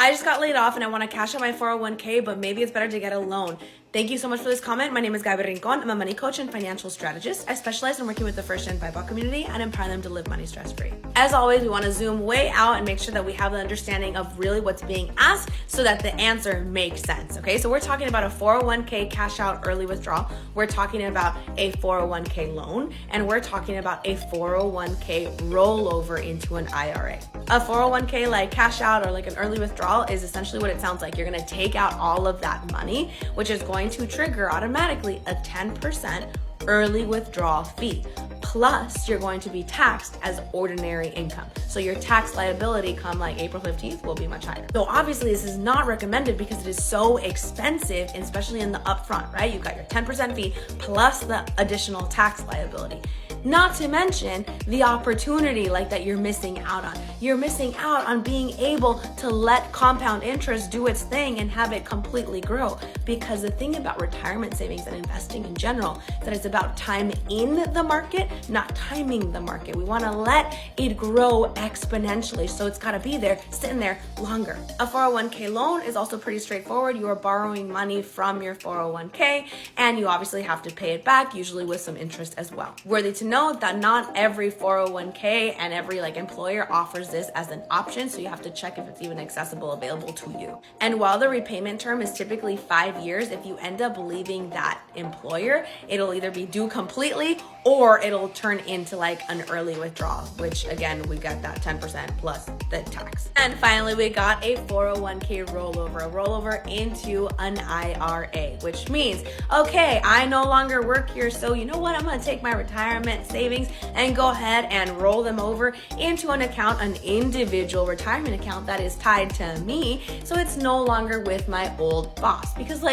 I just got laid off and I want to cash out my 401k, but maybe it's better to get a loan. Thank you so much for this comment. My name is Gabi Rincon. I'm a money coach and financial strategist. I specialize in working with the first-gen BIPOC community and empower them to live money stress-free. As always, we want to zoom way out and make sure that we have the understanding of really what's being asked so that the answer makes sense, okay? So we're talking about a 401k cash out early withdrawal. We're talking about a 401k loan, and we're talking about a 401k rollover into an IRA. A 401k like cash out or like an early withdrawal is essentially what it sounds like. You're going to take out all of that money, which is going to trigger automatically a 10% early withdrawal fee. Plus, you're going to be taxed as ordinary income. So your tax liability come like April 15th will be much higher. So obviously this is not recommended because it is so expensive, especially in the upfront, right? You've got your 10% fee plus the additional tax liability. Not to mention the opportunity like that you're missing out on. You're missing out on being able to let compound interest do its thing and have it completely grow. Because the thing about retirement savings and investing in general, that it's about time in the market, not timing the market. We want to let it grow exponentially. So it's got to be there, sitting there longer. A 401k loan is also pretty straightforward. You are borrowing money from your 401k and you obviously have to pay it back, usually with some interest as well. Worthy to know that not every 401k and every employer offers this as an option, so you have to check if it's even accessible, available to you. And while the repayment term is typically 5 years, if you end up leaving that employer, it'll either be due completely or it'll turn into an early withdrawal, which again, we got that 10% plus the tax. And finally, we got a 401k rollover, a rollover into an IRA, which means, okay, I no longer work here, so you know what? I'm gonna take my retirement savings and go ahead and roll them over into an account, an individual retirement account that is tied to me, so it's no longer with my old boss. Because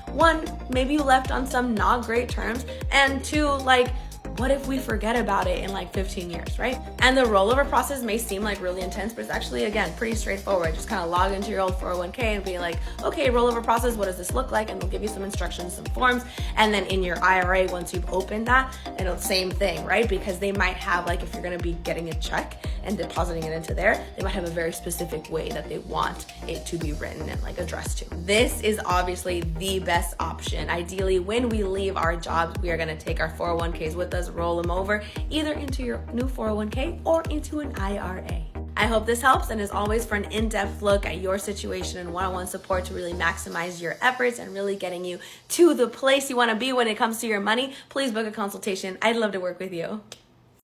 one, maybe you left on some not great terms, and two, what if we forget about it in 15 years, right? And the rollover process may seem really intense, but it's actually, again, pretty straightforward. Just kind of log into your old 401k and be like, okay, rollover process, what does this look like? And they'll give you some instructions, some forms. And then in your IRA, once you've opened that, it'll same thing, right? Because they might have, if you're gonna be getting a check and depositing it into there, they might have a very specific way that they want it to be written and addressed to. This is obviously the best option. Ideally, when we leave our jobs, we are gonna take our 401ks with us, roll them over either into your new 401k or into an IRA. I hope this helps, and as always, for an in-depth look at your situation and one-on-one support to really maximize your efforts and really getting you to the place you want to be when it comes to your money, please book a consultation. I'd love to work with you.